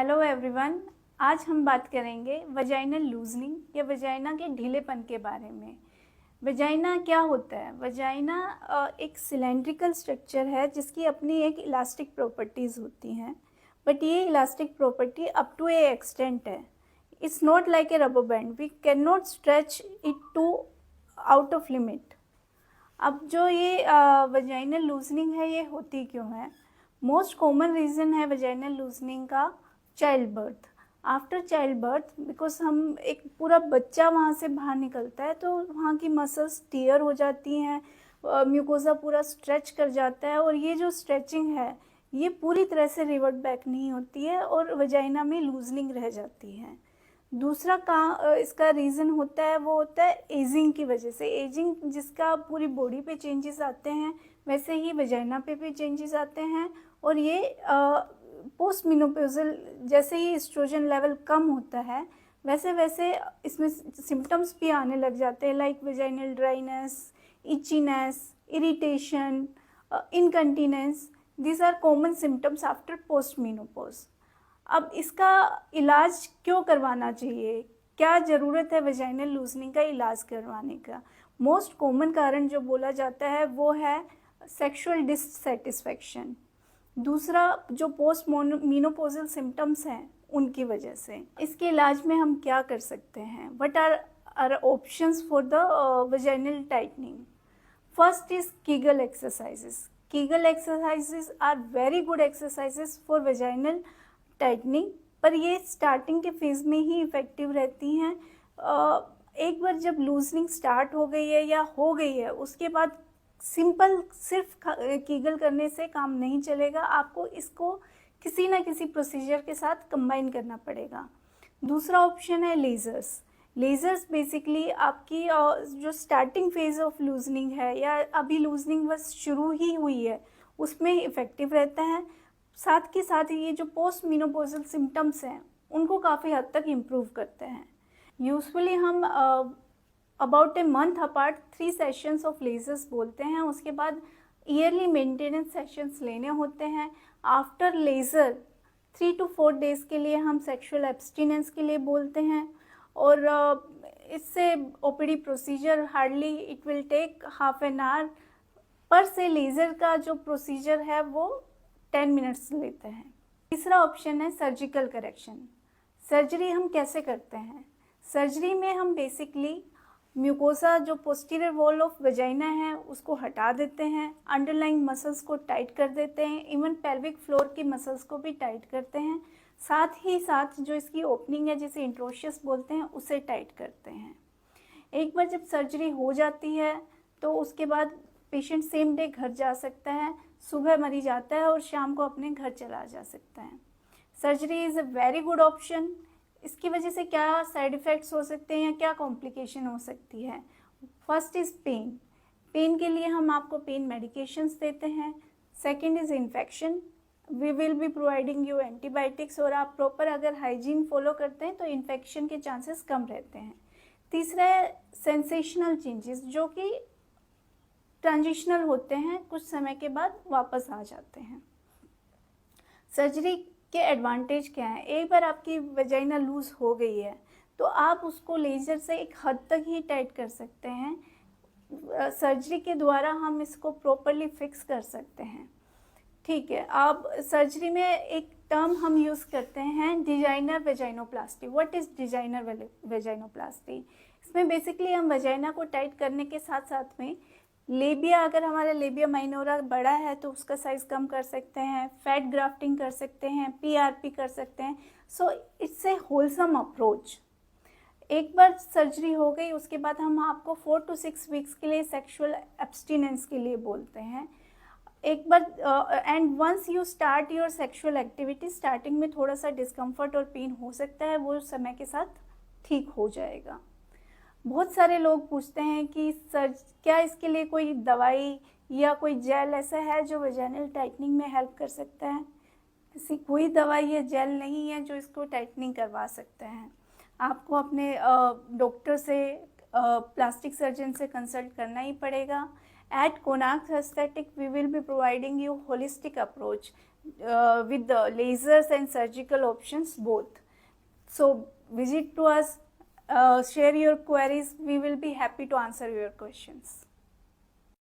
Hello everyone. आज हम बात करेंगे वजाइनल लूजनिंग या वजाइना के ढीलेपन के बारे में। वजाइना क्या होता है? वजाइना एक सिलेंड्रिकल स्ट्रक्चर है जिसकी अपनी एक इलास्टिक प्रॉपर्टीज़ होती हैं, बट ये elastic property up to a extent है। It's not like a rubber band, we can not stretch it to out of limit. अब जो ये वजाइनल लूजनिंग है ये होती क्यों है? मोस्ट कॉमन रीज़न है वजाइनल लूजनिंग का child birth. After child birth, because हम एक पूरा बच्चा वहाँ से बाहर निकलता है तो वहाँ की मसल्स टीयर हो जाती हैं, म्यूकोसा पूरा स्ट्रेच कर जाता है, और ये जो स्ट्रेचिंग है ये पूरी तरह से रिवर्ट बैक नहीं होती है और वजाइना में लूजनिंग रह जाती है। दूसरा इसका रीज़न होता है वो होता है एजिंग की वजह से। एजिंग जिसका पूरी बॉडी पे चेंजेस आते हैं वैसे ही वजाइना पे भी चेंजेस आते हैं, और ये पोस्ट मिनोपॉज़ल जैसे ही एस्ट्रोजन लेवल कम होता है वैसे वैसे इसमें सिम्टम्स भी आने लग जाते हैं, like vaginal dryness, itchiness, irritation, incontinence. These are common symptoms after post menopause. अब इसका इलाज क्यों करवाना चाहिए? क्या ज़रूरत है वजाइनल लूजनिंग का इलाज करवाने का? मोस्ट कॉमन कारण जो बोला जाता है वो है सेक्सुअल डिससेटिस्फैक्शन। दूसरा जो पोस्ट मीनोपॉज़ल सिम्टम्स हैं उनकी वजह से। इसके इलाज में हम क्या कर सकते हैं? What are options for the vaginal tightening? First is kegel exercises. Kegel exercises are very good exercises for vaginal tightening, पर ये स्टार्टिंग के फेज़ में ही इफ़ेक्टिव रहती हैं। एक बार जब लूजनिंग स्टार्ट हो गई है या हो गई है उसके बाद सिंपल सिर्फ कीगल करने से काम नहीं चलेगा, आपको इसको किसी ना किसी प्रोसीजर के साथ कंबाइन करना पड़ेगा। दूसरा ऑप्शन है लेज़र्स। लेज़र्स बेसिकली आपकी जो स्टार्टिंग फेज़ ऑफ लूजनिंग है या अभी लूजनिंग बस शुरू ही हुई है उसमें इफ़ेक्टिव रहता है। साथ के साथ ये जो पोस्ट मिनोपॉज़ल सिम्टम्स हैं उनको काफ़ी हद तक इम्प्रूव करते हैं। यूजुअली हम about a month apart 3 sessions of lasers बोलते हैं, उसके बाद ईयरली मेंटेनेंस सेशंस लेने होते हैं। आफ्टर लेज़र 3 to 4 डेज़ के लिए हम सेक्सुअल एब्सटिनेंस के लिए बोलते हैं, और इससे OPD procedure hardly it will take half an hour, पर से लेज़र का जो प्रोसीजर है वो 10 मिनट्स लेते हैं। तीसरा ऑप्शन है सर्जिकल करेक्शन। सर्जरी हम कैसे करते हैं? सर्जरी में हम बेसिकली म्यूकोसा जो पोस्टीरियर वॉल ऑफ वजाइना है उसको हटा देते हैं, अंडरलाइंग मसल्स को टाइट कर देते हैं, इवन पेल्विक फ्लोर की मसल्स को भी टाइट करते हैं। साथ ही साथ जो इसकी ओपनिंग है जिसे इंट्रोशियस बोलते हैं उसे टाइट करते हैं। एक बार जब सर्जरी हो जाती है तो उसके बाद पेशेंट सेम डे घर जा सकता है, सुबह मरीज आता है और शाम को अपने घर चला जा सकता है। Surgery is a very good option. इसकी वजह से क्या साइड इफ़ेक्ट्स हो सकते हैं या क्या कॉम्प्लिकेशन हो सकती है? First is pen. पेन के लिए हम आपको पेन मेडिकेशंस देते हैं। Second is infection, we will be providing you antibiotics, और आप प्रॉपर अगर हाइजीन फॉलो करते हैं तो इन्फेक्शन के चांसेस कम रहते हैं। तीसरा है सेंसेशनल चेंजेस, जो कि ट्रांजिशनल होते हैं, कुछ समय के बाद वापस आ जाते हैं। सर्जरी के एडवांटेज क्या हैं? एक बार आपकी वजाइना लूज़ हो गई है तो आप उसको लेज़र से एक हद तक ही टाइट कर सकते हैं। सर्जरी के द्वारा हम इसको प्रॉपरली फिक्स कर सकते हैं। ठीक है, अब सर्जरी में एक टर्म हम यूज़ करते हैं designer vaginoplasty. What is designer vaginoplasty? इसमें बेसिकली हम वजाइना को टाइट करने के साथ साथ में लेबिया, अगर हमारा लेबिया माइनोरा बड़ा है तो उसका साइज़ कम कर सकते हैं, फैट ग्राफ्टिंग कर सकते हैं, पीआरपी कर सकते हैं। So it's a wholesome approach. एक बार सर्जरी हो गई उसके बाद हम आपको 4 to 6 वीक्स के लिए सेक्सुअल एब्सटिनेंस के लिए बोलते हैं। एक बार and once you start your sexual activity, starting में थोड़ा सा डिस्कम्फर्ट और पेन हो सकता है, वो समय के साथ ठीक हो जाएगा। बहुत सारे लोग पूछते हैं कि सर क्या इसके लिए कोई दवाई या कोई जेल ऐसा है जो वजाइनल टाइटनिंग में हेल्प कर सकता है? ऐसी कोई दवाई या जेल नहीं है जो इसको टाइटनिंग करवा सकते हैं। आपको अपने डॉक्टर से, प्लास्टिक सर्जन से कंसल्ट करना ही पड़ेगा। At Konark Aesthetic, we will be providing you holistic approach with the lasers and surgical options both. So visit to us, share your queries. We will be happy to answer your questions.